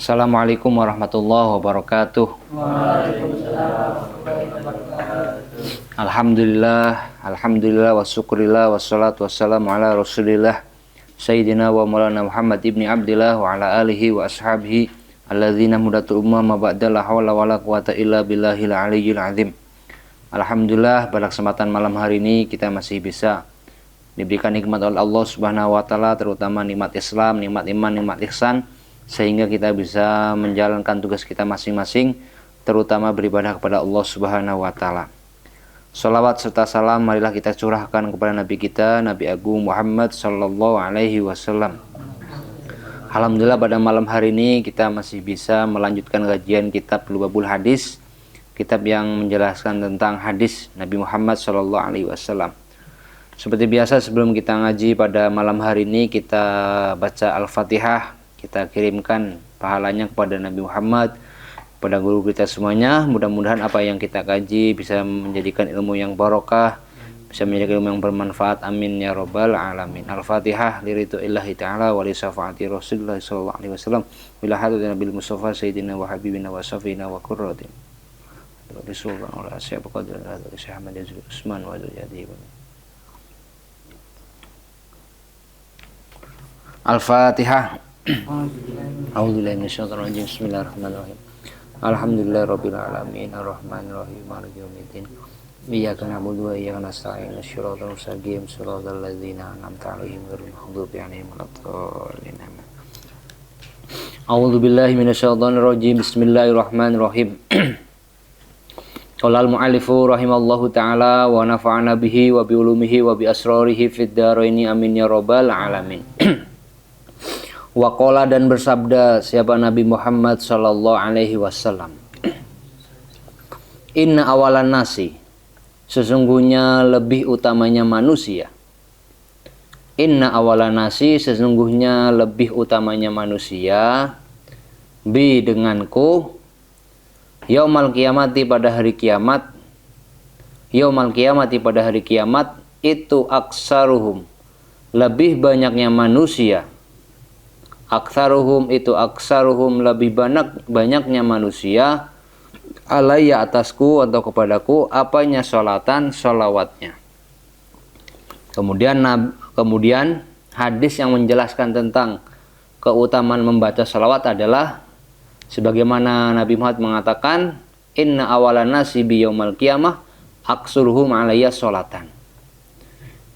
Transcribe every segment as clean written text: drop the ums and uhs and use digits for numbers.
Assalamualaikum warahmatullahi wabarakatuh. Alhamdulillah wa syukurillah wassalatu wassalamu ala rasulillah Sayyidina wa maulana Muhammad ibni Abdillah wa ala alihi wa ashabihi alladzina mudatul ummah ma ba'da la hawla wa la quwata illa billahil aliyyil azim. Alhamdulillah, pada kesempatan malam hari ini kita masih bisa diberikan nikmat oleh Allah Subhanahu wa taala, terutama nikmat Islam, nikmat iman, nikmat ihsan, sehingga kita bisa menjalankan tugas kita masing-masing, terutama beribadah kepada Allah Subhanahu wa taala. Shalawat serta salam marilah kita curahkan kepada Nabi kita, Nabi Agung Muhammad sallallahu alaihi wasallam. Alhamdulillah, pada malam hari ini kita masih bisa melanjutkan kajian kitab Lubabul Hadis, kitab yang menjelaskan tentang hadis Nabi Muhammad sallallahu alaihi wasallam. Seperti biasa, sebelum kita ngaji pada malam hari ini, kita baca Al-Fatihah. Kita kirimkan pahalanya kepada Nabi Muhammad, kepada guru kita semuanya. Mudah-mudahan apa yang kita kaji bisa menjadikan ilmu yang barokah, bisa menjadikan ilmu yang bermanfaat. Amin ya rabbal alamin. Al-Fatihah liridhoillahi ta'ala wa li syafaati Rasulullah sallallahu alaihi wasallam bila hadratin Nabil Mustafa sayyidina wa habibina wa safina wa qurratin Rasulullah wa ashabu qadr Syekh Ahmad Usman wa jadi. Al-Fatihah. A'udzubillahi minasyaitonir rajim. Bismillahirrahmanirrahim. Alhamdulillahirabbil alamin arrahmanirrahim maliki yaumiddin. Iyyaka na'budu wa iyyaka nasta'in. Shiratal mustaqim shiratal ladzina an'amta 'alaihim ghairil maghdubi 'alaihim waladdallin. A'udzubillahi minasyaitonir rajim. Bismillahirrahmanirrahim. Qala al-mu'allifu rahimallahu ta'ala wa nafa'ana bihi wa bi ulumihi wa bi asrarihi fid dharaini amin ya rabbal alamin. Waqala, dan bersabda siapa Nabi Muhammad sallallahu alaihi wasallam, inna awalan nasi, sesungguhnya lebih utamanya manusia. Inna awalan nasi, sesungguhnya lebih utamanya manusia, bi denganku, yaumal kiamati, pada hari kiamat. Yaumal kiamati, pada hari kiamat, itu aksaruhum, lebih banyaknya manusia. Aksaruhum, itu aksaruhum, lebih banyaknya manusia, alayya, atasku atau kepadaku, apanya, sholatan, sholawatnya. Kemudian hadis yang menjelaskan tentang keutamaan membaca sholawat adalah sebagaimana Nabi Muhammad mengatakan, inna awalan nasi biyaumal qiyamah aksuruhum alayya sholatan.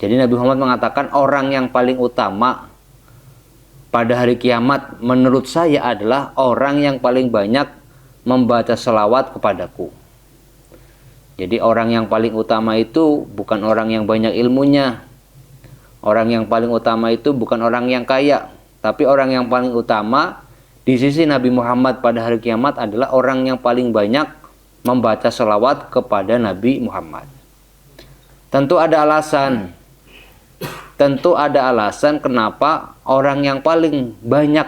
Jadi Nabi Muhammad mengatakan orang yang paling utama pada hari kiamat menurut saya adalah orang yang paling banyak membaca selawat kepadaku. Jadi orang yang paling utama itu bukan orang yang banyak ilmunya. Orang yang paling utama itu bukan orang yang kaya. Tapi orang yang paling utama di sisi Nabi Muhammad pada hari kiamat adalah orang yang paling banyak membaca selawat kepada Nabi Muhammad. Tentu ada alasan kenapa orang yang paling banyak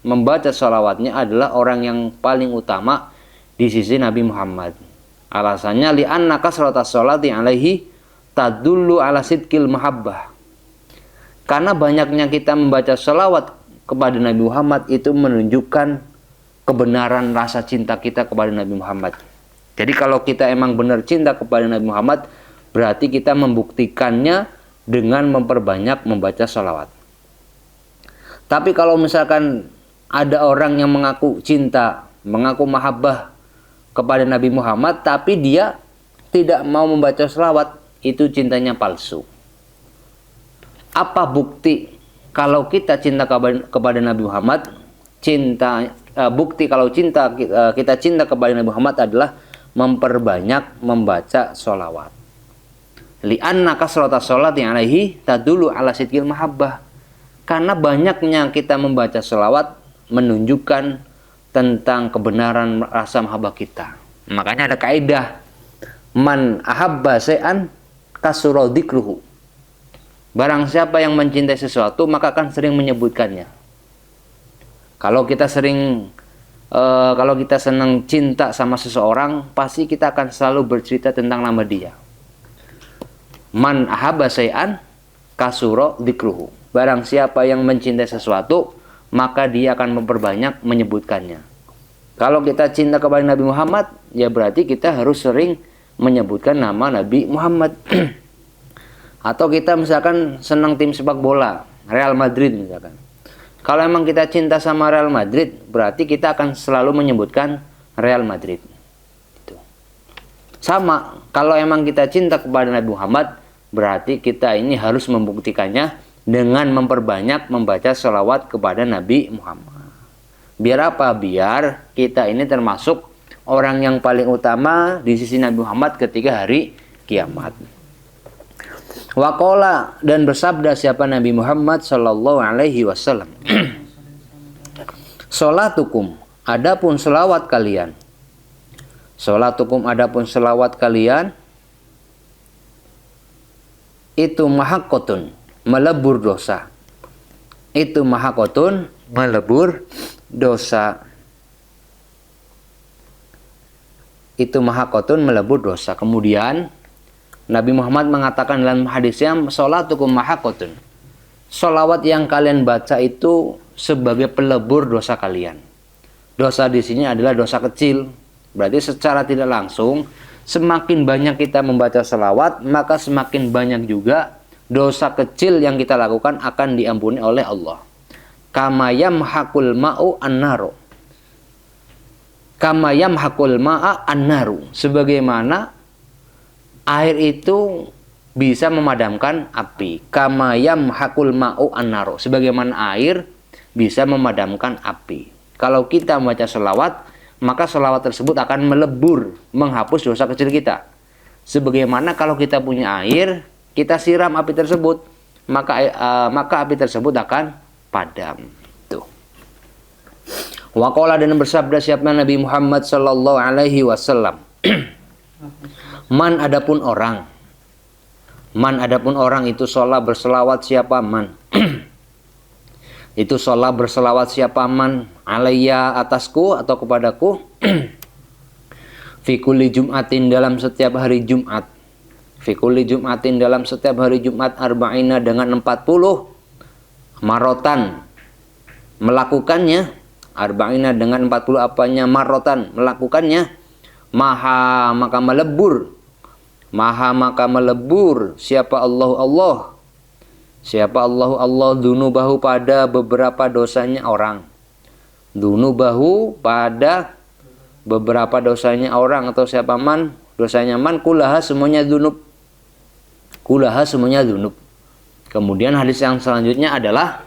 membaca sholawatnya adalah orang yang paling utama di sisi Nabi Muhammad. Alasannya li'anna kasratas sholati alaihi tadullu ala sidqil mahabbah. Karena banyaknya kita membaca sholawat kepada Nabi Muhammad itu menunjukkan kebenaran rasa cinta kita kepada Nabi Muhammad. Jadi kalau kita emang benar cinta kepada Nabi Muhammad, berarti kita membuktikannya dengan memperbanyak membaca sholawat. Tapi kalau misalkan ada orang yang mengaku cinta, mengaku mahabbah kepada Nabi Muhammad, tapi dia tidak mau membaca sholawat, itu cintanya palsu. Apa bukti kalau kita cinta kepada Nabi Muhammad? Bukti kalau kita cinta kepada Nabi Muhammad adalah memperbanyak membaca sholawat. Li'anna kasrata sholati alaihi tadulu ala sidqil mahabbah. Karena banyaknya kita membaca sholawat menunjukkan tentang kebenaran rasa mahabbah kita. Makanya ada kaidah, man ahabba syai'an kasura dzikruhu. Barang siapa yang mencintai sesuatu maka akan sering menyebutkannya. Kalau kita senang cinta sama seseorang, pasti kita akan selalu bercerita tentang nama dia. Man ahabba syai'an kasura dzikruhu. Barang siapa yang mencintai sesuatu, maka dia akan memperbanyak menyebutkannya. Kalau kita cinta kepada Nabi Muhammad, ya berarti kita harus sering menyebutkan nama Nabi Muhammad. Atau kita misalkan senang tim sepak bola, Real Madrid misalkan. Kalau emang kita cinta sama Real Madrid, berarti kita akan selalu menyebutkan Real Madrid. Gitu. Sama, kalau emang kita cinta kepada Nabi Muhammad, berarti kita ini harus membuktikannya dengan memperbanyak membaca sholawat kepada Nabi Muhammad. Biar apa? Biar kita ini termasuk orang yang paling utama di sisi Nabi Muhammad ketika hari kiamat. Waqala, dan bersabda siapa Nabi Muhammad sallallahu alaihi wasallam. Sholatukum, adapun selawat kalian. Sholatukum, adapun selawat kalian. Itu mahaqqatun, melebur dosa. Itu mahaqqatun, melebur dosa. Itu mahaqqatun, melebur dosa. Kemudian Nabi Muhammad mengatakan dalam hadisnya, sholatukum mahaqqatun. Sholawat yang kalian baca itu sebagai pelebur dosa kalian. Dosa di sini adalah dosa kecil. Berarti secara tidak langsung, semakin banyak kita membaca sholawat, maka semakin banyak juga dosa kecil yang kita lakukan akan diampuni oleh Allah. Kama yamhaqul ma'u an-naru. Kama yamhaqul ma'a an-naru. Sebagaimana air itu bisa memadamkan api. Kama yamhaqul ma'u an-naru. Sebagaimana air bisa memadamkan api. Kalau kita membaca sholawat, maka sholawat tersebut akan melebur, menghapus dosa kecil kita. Sebagaimana kalau kita punya air, kita siram api tersebut, maka api tersebut akan padam. Tuh. Waqala, dan bersabda siapa Nabi Muhammad sallallahu alaihi wasallam. Man, adapun orang. Man, adapun orang itu sholat berselawat siapa man. Itu sholat berselawat siapa man alayya, atasku atau kepadaku. Fi kulli jum'atin, dalam setiap hari Jumat. Fi kulli jum'atin, dalam setiap hari Jumat, arba'ina, dengan 40 marotan melakukannya. Arba'ina, dengan 40 apanya, marotan melakukannya. Maha, maka melebur. Maha, maka melebur siapa Allah. Siapa Allah dunubahu, pada beberapa dosanya orang. Dunubahu, pada beberapa dosanya orang. Atau siapa man, dosanya man, kulaha, semuanya dunub. Kulaha, semuanya dunub. Kemudian hadis yang selanjutnya adalah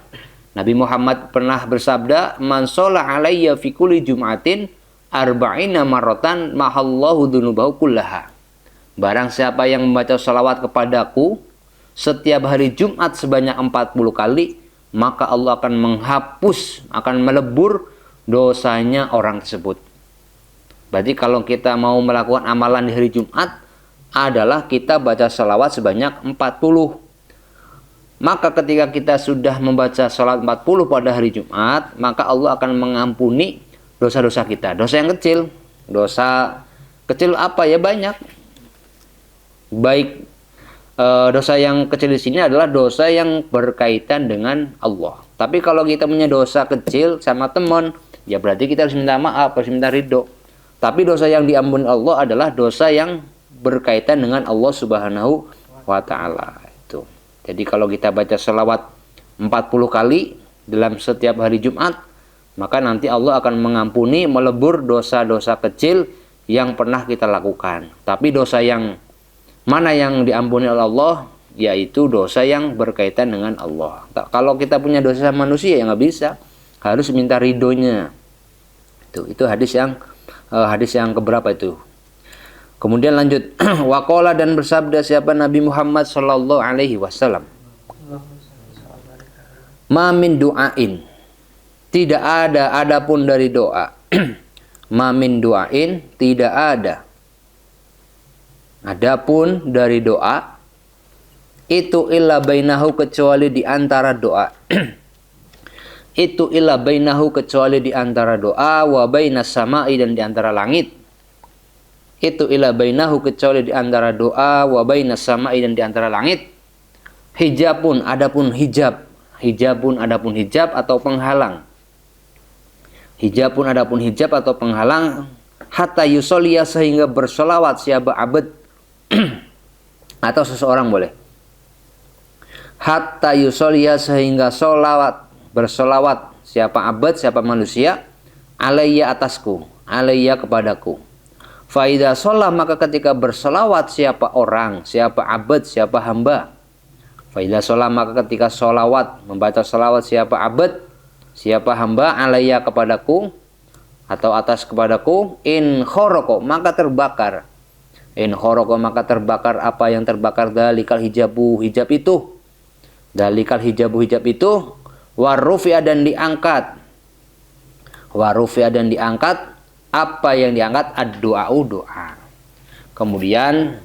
Nabi Muhammad pernah bersabda, man sholah alayya fi kulli jum'atin arba'ina marratan mahallahu dunubahu kullaha. Barang siapa yang membaca salawat kepadaku setiap hari Jumat sebanyak 40 kali, maka Allah akan menghapus, akan melebur dosanya orang tersebut. Berarti kalau kita mau melakukan amalan di hari Jumat, adalah kita baca salawat sebanyak 40. Maka ketika kita sudah membaca salat 40 pada hari Jumat, maka Allah akan mengampuni dosa-dosa kita. Dosa yang kecil. Dosa kecil apa ya? Banyak. Baik, dosa yang kecil di sini adalah dosa yang berkaitan dengan Allah. Tapi kalau kita punya dosa kecil sama teman, ya berarti kita harus minta maaf, harus minta ridho. Tapi dosa yang diampuni Allah adalah dosa yang berkaitan dengan Allah Subhanahu wa Ta'ala. Itu. Jadi kalau kita baca selawat 40 kali dalam setiap hari Jumat, maka nanti Allah akan mengampuni, melebur dosa-dosa kecil yang pernah kita lakukan. Tapi dosa yang mana yang diampuni oleh Allah, yaitu dosa yang berkaitan dengan Allah. Kalau kita punya dosa manusia ya nggak bisa, harus minta ridhonya. Itu hadis yang keberapa itu? Kemudian lanjut, waqala, dan bersabda siapa Nabi Muhammad sallallahu alaihi wasallam. Ma min du'ain, tidak ada adapun dari doa. Ma min du'ain, tidak ada adapun dari doa, itu illa bainahu, kecuali di antara doa. Itu illa bainahu, kecuali di antara doa, wa bainas sama'i, dan di antara langit. Itu illa bainahu, kecuali di antara doa, wa bainas sama'i, dan di antara langit. Hijabun, adapun hijab. Hijabun, adapun hijab atau penghalang. Hijab pun adapun hijab atau penghalang, hatta yusolliya sehingga bersolawat siapa abad atau seseorang boleh. Hatta yusolliya sehingga bersolawat siapa abad, siapa manusia, alayya atasku, alayya kepadaku. Faida sholat maka ketika bersolawat siapa orang, siapa abad, siapa hamba. Faida sholat maka ketika solawat membaca solawat siapa abad, siapa hamba, alayya kepadaku atau atas kepadaku, in khoroko maka terbakar. In khoroko maka terbakar apa yang terbakar, dalikal hijabu hijab itu. Dalikal hijabu hijab itu, warufi'a dan diangkat. Warufi'a dan diangkat, apa yang diangkat, ad-du'a'u doa. Kemudian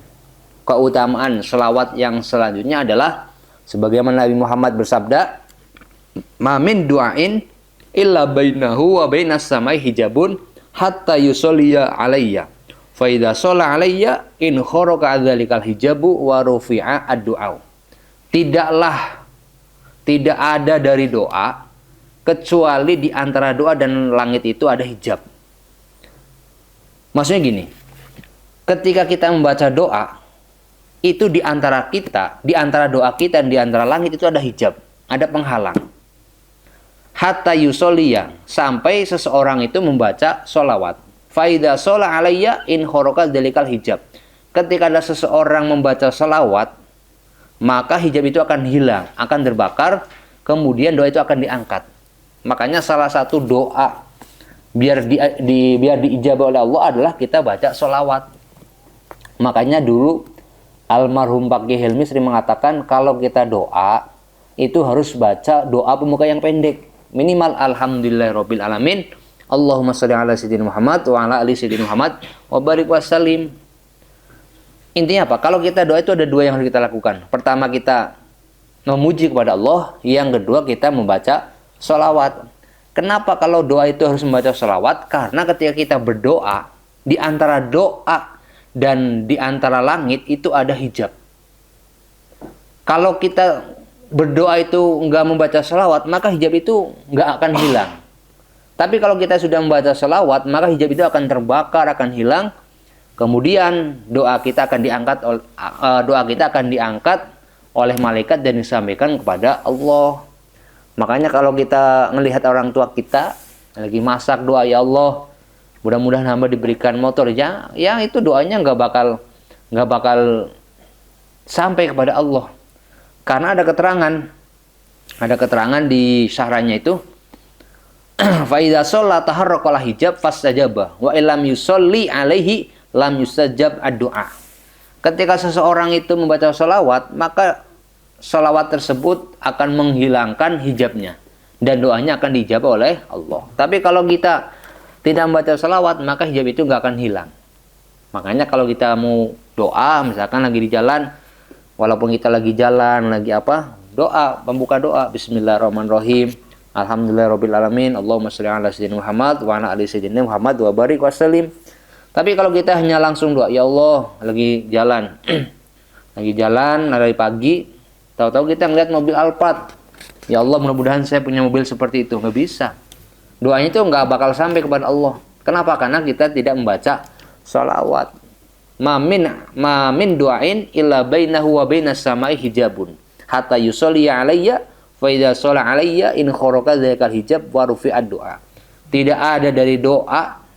keutamaan selawat yang selanjutnya adalah sebagaimana Nabi Muhammad bersabda, ma min du'ain illa bainahu wa bainas samai hijabun hatta yusolliya alayya. Fa idza shalla alayya in kharaqa dzalikal hijabu wa rufi'a ad-du'a. Tidak ada dari doa kecuali di antara doa dan langit itu ada hijab. Maksudnya gini, ketika kita membaca doa, itu di antara kita, di antara doa kita dan di antara langit itu ada hijab, ada penghalang. Hatta yusolliya, sampai seseorang itu membaca solawat. Faida shola alayya in khoroka delikal hijab. Ketika ada seseorang membaca solawat, maka hijab itu akan hilang, akan terbakar, kemudian doa itu akan diangkat. Makanya salah satu doa biar diijabah oleh Allah adalah kita baca solawat. Makanya dulu almarhum Pak Kiai Helmi sering mengatakan kalau kita doa itu harus baca doa pemuka yang pendek, minimal alhamdulillahirabbil alamin, Allahumma shalli ala sayyidina Muhammad wa ala ali sayyidina Muhammad wa barik wasallim. Intinya apa? Kalau kita doa itu ada dua yang harus kita lakukan. Pertama kita memuji kepada Allah, yang kedua kita membaca sholawat. Kenapa kalau doa itu harus membaca sholawat? Karena ketika kita berdoa, di antara doa dan di antara langit itu ada hijab. Kalau kita berdoa itu nggak membaca sholawat, maka hijab itu nggak akan hilang. Tapi kalau kita sudah membaca sholawat, maka hijab itu akan terbakar, akan hilang. Kemudian doa kita akan diangkat oleh malaikat dan disampaikan kepada Allah. Makanya kalau kita melihat orang tua kita lagi masak, doa, ya Allah, mudah-mudahan hamba diberikan motor, ya itu doanya nggak bakal sampai kepada Allah. Karena ada keterangan di syarahnya itu, fa idza shalla taharraqal hijab fastajaba wa illam yusolli alaihi lam yustajab ad-du'a. Ketika seseorang itu membaca sholawat, maka sholawat tersebut akan menghilangkan hijabnya dan doanya akan dijabah oleh Allah. Tapi kalau kita tidak membaca sholawat, maka hijab itu nggak akan hilang. Makanya kalau kita mau doa, misalkan lagi di jalan, walaupun kita lagi jalan, lagi apa, doa, pembuka doa, bismillahirrahmanirrahim, alhamdulillahirabbil alamin, Allahumma shalli ala sayyidina Muhammad wa ala ali sayyidina Muhammad wa barik wasallim. Tapi kalau kita hanya langsung doa, ya Allah, lagi jalan, dari pagi, tahu-tahu kita ngeliat mobil Alphard, ya Allah, mudah-mudahan saya punya mobil seperti itu. Nggak bisa. Doanya itu nggak bakal sampai kepada Allah. Kenapa? Karena kita tidak membaca sholawat. Ma min du'ain illa bainahu wa bainas samai hijabun hatta yusolli alayya fa idza shalla alayya in kharaqa dzalikal hijab wa rufi'ad du'a. Tidak ada dari doa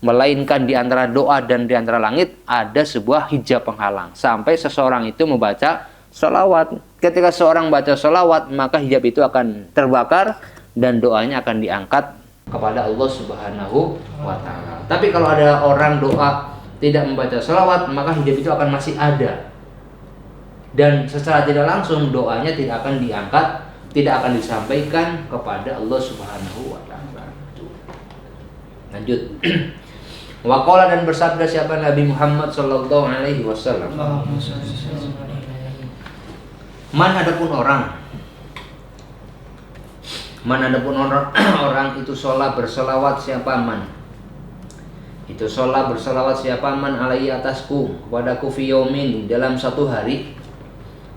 melainkan di antara doa dan di antara langit ada sebuah hijab penghalang sampai seseorang itu membaca sholawat. Ketika seorang baca sholawat, maka hijab itu akan terbakar dan doanya akan diangkat kepada Allah Subhanahu wa ta'ala. Tapi kalau ada orang doa tidak membaca sholawat, maka hijab itu akan masih ada dan secara tidak langsung doanya tidak akan diangkat, tidak akan disampaikan kepada Allah Subhanahu wa ta'ala. Lanjut. Waqala dan bersabda siapa Nabi Muhammad sallallahu alaihi wasallam. Man adapun orang orang itu sholat bersolawat siapa man. Itu sholat bersolawat siapa man alaihi atasku padaku fi yaumin dalam satu hari,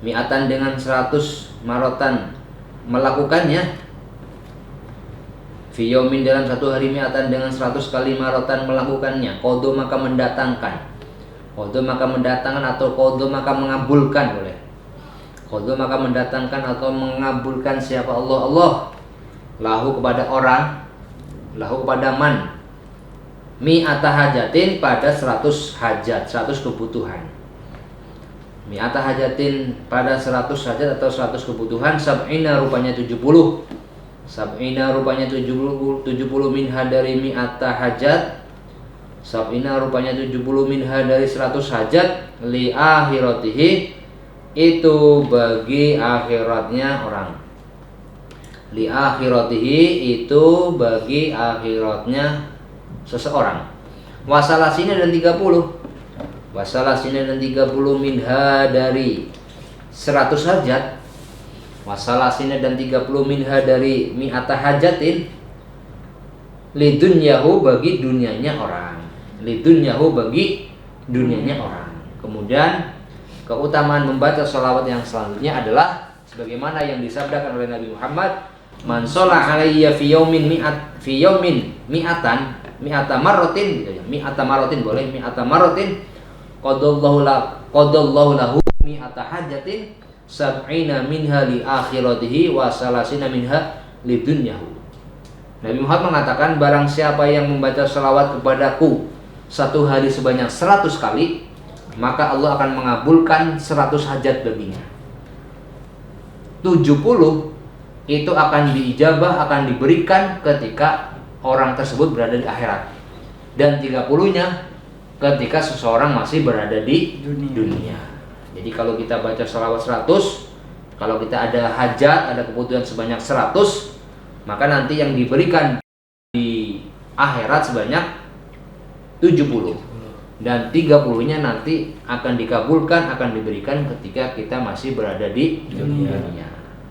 mi'atan dengan 100 marotan melakukannya, Fi yaumin dalam satu hari mi'atan dengan 100 kali marotan melakukannya. Qadha maka mendatangkan. Qadha maka mendatangkan atau qadha maka mengabulkan boleh. Qadha maka mendatangkan atau mengabulkan siapa Allah lahu kepada orang, lahu kepada man, mi'ata hajatin pada 100 hajat, 100 kebutuhan. Mi'ata hajatin pada 100 hajat atau 100 kebutuhan. Sab'ina rupanya 70. Sab'ina rupanya 70 minha dari mi'ata hajat. Sab'ina rupanya 70 minha dari 100 hajat. Li akhiratihi, itu bagi akhiratnya orang. Li akhiratihi, itu bagi akhiratnya seseorang. Wasalasina dan 30. Wasalasina dan 30 minha dari 100 hajat. Wasalasina dan 30 minha dari mi'ata hajatin. Lidunyahu, bagi dunianya orang. Lidunyahu, bagi dunianya orang. Kemudian keutamaan membaca sholawat yang selanjutnya adalah sebagaimana yang disabdakan oleh Nabi Muhammad, man sholla alayya fi yaumin mi'ata marratin gitu ya. Mi'ata marratin boleh, mi'ata marratin qadallahu lahu mi'ata hajatin sab'ina minha li akhiratihi wa salasina minha li dunyahu. Nabi Muhammad mengatakan, barang siapa yang membaca sholawat kepadaku satu hari sebanyak 100 kali, maka Allah akan mengabulkan 100 hajat baginya. 70 itu akan diijabah, akan diberikan ketika orang tersebut berada di akhirat. Dan 30-nya ketika seseorang masih berada di dunia. Jadi kalau kita baca sholawat 100, kalau kita ada hajat, ada kebutuhan sebanyak 100, maka nanti yang diberikan di akhirat sebanyak 70. Dan 30-nya nanti akan dikabulkan, akan diberikan ketika kita masih berada di dunia.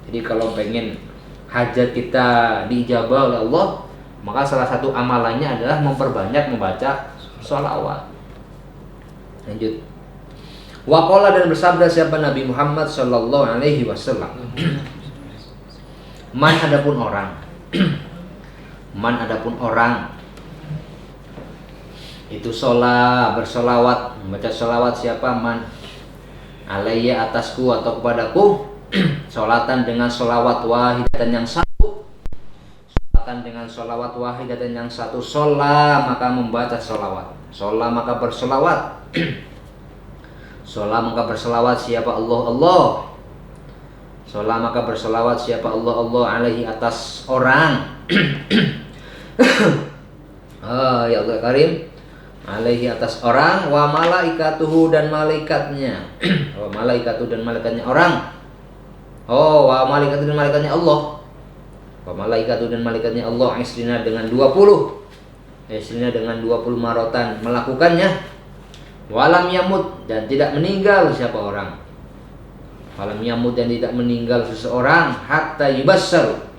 Jadi kalau pengen hajat kita diijabah oleh Allah, maka salah satu amalannya adalah memperbanyak membaca sholawat. Lanjut. Waqala, dan bersabda siapa Nabi Muhammad sallallahu alaihi wasallam. Man adapun orang. Man adapun orang itu bersolawat, membaca sholawat siapa man alayya atasku atau kepadaku, sholatan dengan sholawat wahidatan yang satu, sholatan dengan sholawat wahidatan yang satu, sholat maka membaca sholawat, sholat maka bersolawat, sholat maka bersolawat siapa Allah, sholat maka bersolawat siapa Allah alaihi atas orang. Ya Allah Karim, alaihi atas orang, wa malaikatuhu dan malaikatnya. Wa malaikatuhu dan malaikatnya orang. Wa malaikatuhu dan malaikatnya Allah. Wa malaikatuhu dan malaikatnya Allah isrina dengan 20. Isrina dengan 20 marotan melakukannya. Walam yamut, dan tidak meninggal siapa orang. Walam yamut, dan tidak meninggal seseorang hatta yubassar,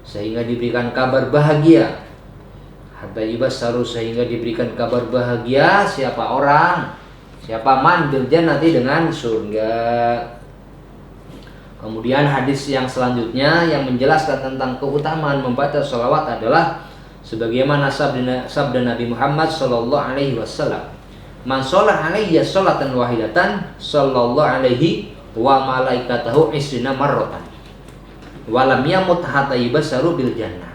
sehingga diberikan kabar bahagia. Hatta yubassaru, sehingga diberikan kabar bahagia siapa orang, siapa man bil jannati, dengan surga. Kemudian hadis yang selanjutnya yang menjelaskan tentang keutamaan membaca sholawat adalah sebagaimana sabda Nabi Muhammad sallallahu alaihi wasallam, man sholla alayya sholatan wahidatan sallallahu alaihi wa malaikatahu isrina marratan wa lam yamut hatta yubassaru bil jannah.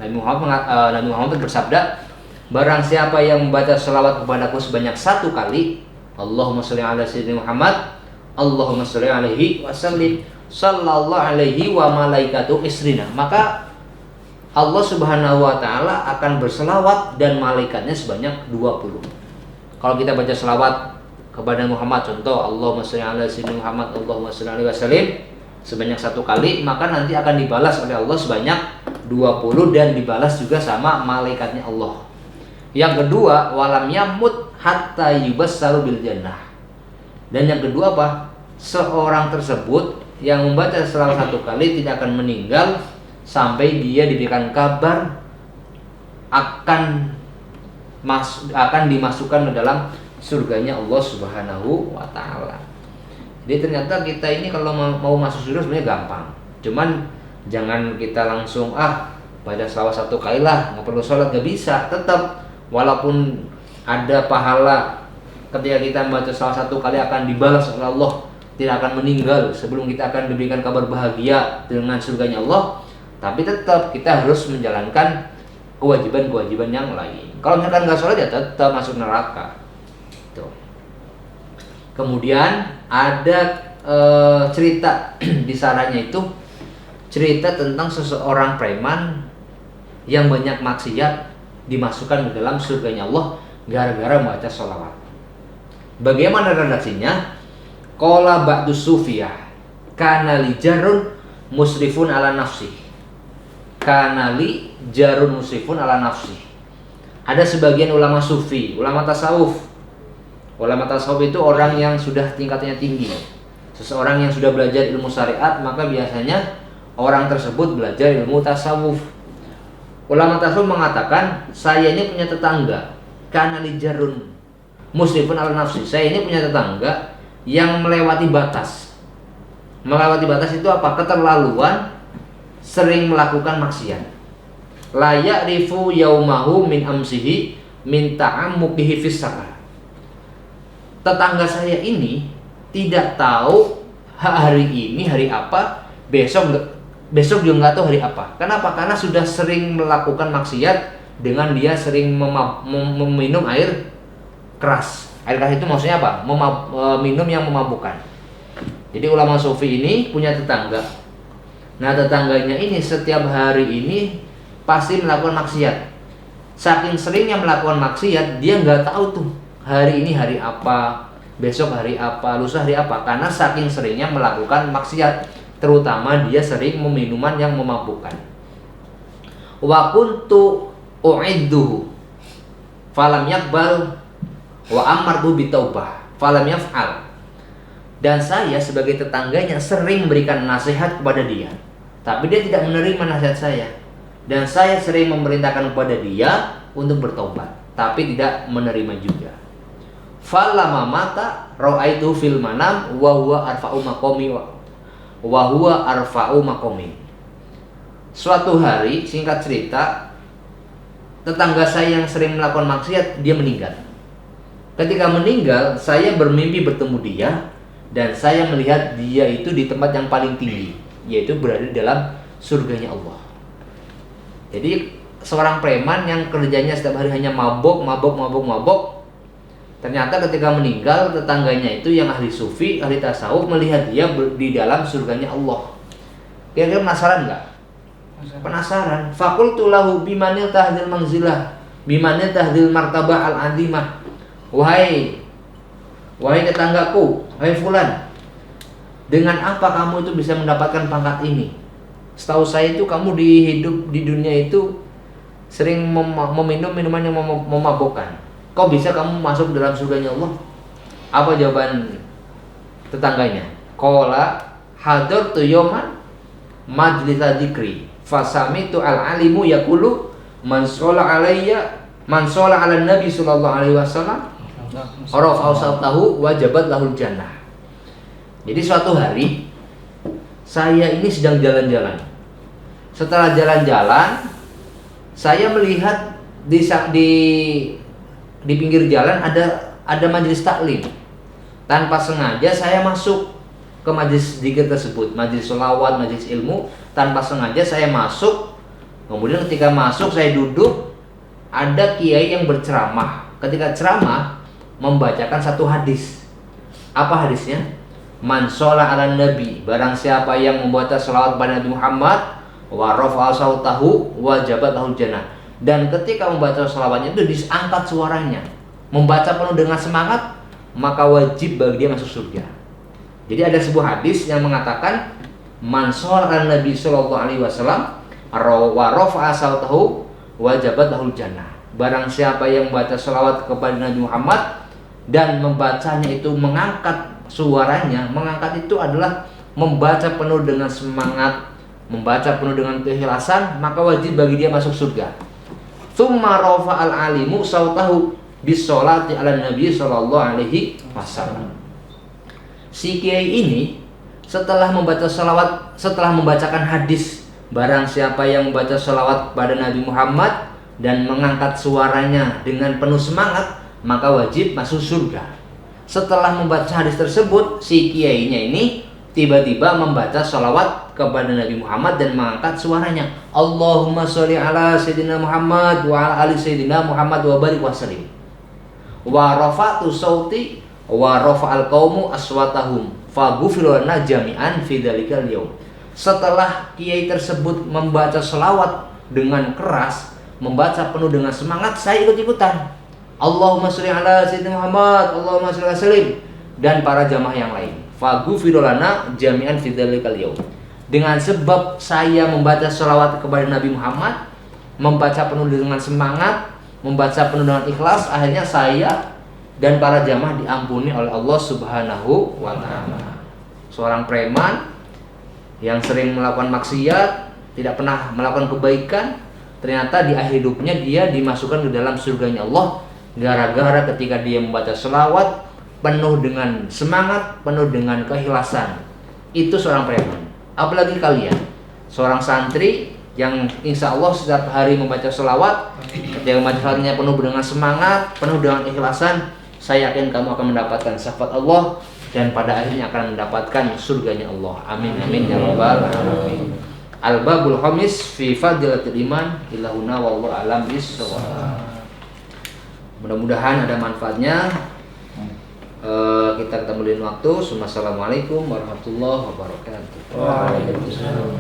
Nabi Muhammad bersabda, barang siapa yang membaca sholawat kepadaku sebanyak 1 kali, Allahumma sholli ala sayyidina Muhammad, Allahumma sholli alaihi wasallim, sallallahu alaihi wa malaikatu isrina, maka Allah subhanahu wa ta'ala akan berselawat dan malaikatnya sebanyak 20. Kalau kita baca selawat kepada Muhammad, contoh Allahumma sholli ala sayyidina Muhammad, Allahumma sholli alaihi wasallim, sebanyak 1 kali, maka nanti akan dibalas oleh Allah sebanyak 20 dan dibalas juga sama malaikatnya Allah. Yang kedua, walam yamut hatta yubassaru bil jannah. Dan yang kedua apa? Seorang tersebut yang membaca salah 1 kali tidak akan meninggal sampai dia diberikan kabar akan dimasukkan ke dalam surganya Allah Subhanahu wa taala. Jadi ternyata kita ini kalau mau masuk surga sebenarnya gampang. Cuman jangan kita langsung baca selawat 1 kali lah, nggak perlu sholat, nggak bisa. Tetap walaupun ada pahala ketika kita membaca selawat 1 kali akan dibalas oleh Allah, tidak akan meninggal sebelum kita akan diberikan kabar bahagia dengan surganya Allah, tapi tetap kita harus menjalankan kewajiban-kewajiban yang lain. Kalau misalkan nggak sholat ya tetap masuk neraka. Tuh. Kemudian ada cerita di sananya itu cerita tentang seseorang preman yang banyak maksiat dimasukkan ke dalam surganya Allah gara-gara membaca sholawat. Bagaimana redaksinya? Qala ba'du sufiyah kana li jarun musrifun ala nafsi. Kana li jarun musrifun ala nafsi. Ada sebagian ulama sufi, ulama tasawuf. Ulama tasawuf itu orang yang sudah tingkatnya tinggi. Seseorang yang sudah belajar ilmu syariat, maka biasanya orang tersebut belajar ilmu tasawuf. Ulama tasawuf mengatakan, saya ini punya tetangga, kana li jarun musrifun ala nafsi. Saya ini punya tetangga yang melewati batas. Melewati batas itu apa? Keterlaluan, sering melakukan maksiat. La ya'rifu yaumahu min amsihi min ta'ammuqihi fis sakar. Tetangga saya ini tidak tahu hari ini hari apa, besok juga nggak tahu hari apa. Kenapa? Karena sudah sering melakukan maksiat dengan dia sering meminum air keras. Air keras itu maksudnya apa? Minum yang memabukkan. Jadi ulama sufi ini punya tetangga. Nah, tetangganya ini setiap hari ini pasti melakukan maksiat. Saking seringnya melakukan maksiat, dia nggak tahu tuh hari ini hari apa, besok hari apa, lusa hari apa, karena saking seringnya melakukan maksiat, terutama dia sering minuman yang memabukkan. Wa kuntu u'idduhu falam yaqbal wa amartu bitaubah falam yaf'al. Dan saya sebagai tetangganya sering memberikan nasihat kepada dia, tapi dia tidak menerima nasihat saya. Dan saya sering memerintahkan kepada dia untuk bertobat, tapi tidak menerima juga. Falamma mata ra'aitu fil manam wa huwa arfa'u maqami wa huwa arfa'u maqami. Suatu hari, singkat cerita, tetangga saya yang sering melakukan maksiat dia meninggal. Ketika meninggal, saya bermimpi bertemu dia dan saya melihat dia itu di tempat yang paling tinggi, yaitu berada di dalam surganya Allah. Jadi seorang preman yang kerjanya setiap hari hanya mabok, ternyata ketika meninggal, tetangganya itu yang ahli sufi, ahli tasawuf melihat dia di dalam surganya Allah. Kira-kira penasaran nggak? Penasaran. Fakultu lahu bimanil tahdil manzilah, bimanil tahdil martabah al-azimah. Wahai tetanggaku, wahai fulan, dengan apa kamu itu bisa mendapatkan pangkat ini? Setahu saya itu kamu hidup di dunia itu sering meminum minuman yang memabukkan. Kok bisa kamu masuk dalam surganya Allah? Apa jawaban tetangganya? Qala hadartu yawman majlisa dzikri fasamitu al-alimu yaqulu man shalla alayya man shalla ala nabi sallallahu alaihi wasallam arafa'u sawtahu wajabat lahul jannah. Jadi suatu hari saya ini sedang jalan-jalan. Setelah jalan-jalan, saya melihat di pinggir jalan ada majelis taklim. Tanpa sengaja saya masuk ke majelis zikir tersebut, majelis sholawat, majelis ilmu. Tanpa sengaja saya masuk. Kemudian ketika masuk saya duduk, ada kiai yang berceramah. Ketika ceramah membacakan satu hadis. Apa hadisnya? Man sholla ala nabi, barang siapa yang membaca sholawat pada Nabi Muhammad, wa rafa'a sautahu wajabat lahul jannah. Dan ketika membaca sholawatnya itu diangkat suaranya, membaca penuh dengan semangat, maka wajib bagi dia masuk surga. Jadi ada sebuah hadis yang mengatakan man sholla nabi sallallahu alaihi wasallam wa rafa'a sautahu wajabat lahul jannah. Barang siapa yang membaca sholawat kepada Nabi Muhammad dan membacanya itu mengangkat suaranya, mengangkat itu adalah membaca penuh dengan semangat, membaca penuh dengan keikhlasan, maka wajib bagi dia masuk surga. Tsumma rafa'al alimu sautahu bisolati ala nabi sallallahu alaihi wasallam. Si kiai ini setelah membaca salawat, setelah membacakan hadis Barang siapa yang membaca sholawat kepada Nabi Muhammad dan mengangkat suaranya dengan penuh semangat, maka wajib masuk surga. Setelah membaca hadis tersebut, si kiainya ini tiba-tiba membaca sholawat kepada Nabi Muhammad dan mengangkat suaranya, Allahumma sholli ala Sayyidina Muhammad wa ala ali Sayyidina Muhammad wa barik wa sallim. Wa rafa'tu sauti wa rafa'al qaumu aswatahum fa ghufira lana jami'an fi dzalikal yaum. Setelah kiai tersebut membaca sholawat dengan keras, membaca penuh dengan semangat, saya ikut-ikutan. Allahumma sholli ala Sayyidina Muhammad, Allahumma sholli ala sallim, dan para jamaah yang lain. Faghfir lana jami'an fi dzalikal yaum. Dengan sebab saya membaca sholawat kepada Nabi Muhammad, membaca penuh dengan semangat, membaca penuh dengan ikhlas, akhirnya saya dan para jamaah diampuni oleh Allah Subhanahu wa taala. Seorang preman yang sering melakukan maksiat, tidak pernah melakukan kebaikan, ternyata di akhir hidupnya dia dimasukkan ke dalam surganya Allah gara-gara ketika dia membaca selawat penuh dengan semangat, penuh dengan keikhlasan. Itu seorang preman. Apalagi kalian, seorang santri yang insya Allah setiap hari membaca selawat, ketika membaca selawatnya penuh dengan semangat, penuh dengan keikhlasan, saya yakin kamu akan mendapatkan syafaat Allah dan pada akhirnya akan mendapatkan surganya Allah. Amin amin ya rabbal alamin. Al-babul khamis fi fadilatil iman ilahuna wallahu alam bissawab. Mudah-mudahan ada manfaatnya. Kita ketemu di waktu. Assalamualaikum warahmatullahi wabarakatuh. Waalaikumsalam.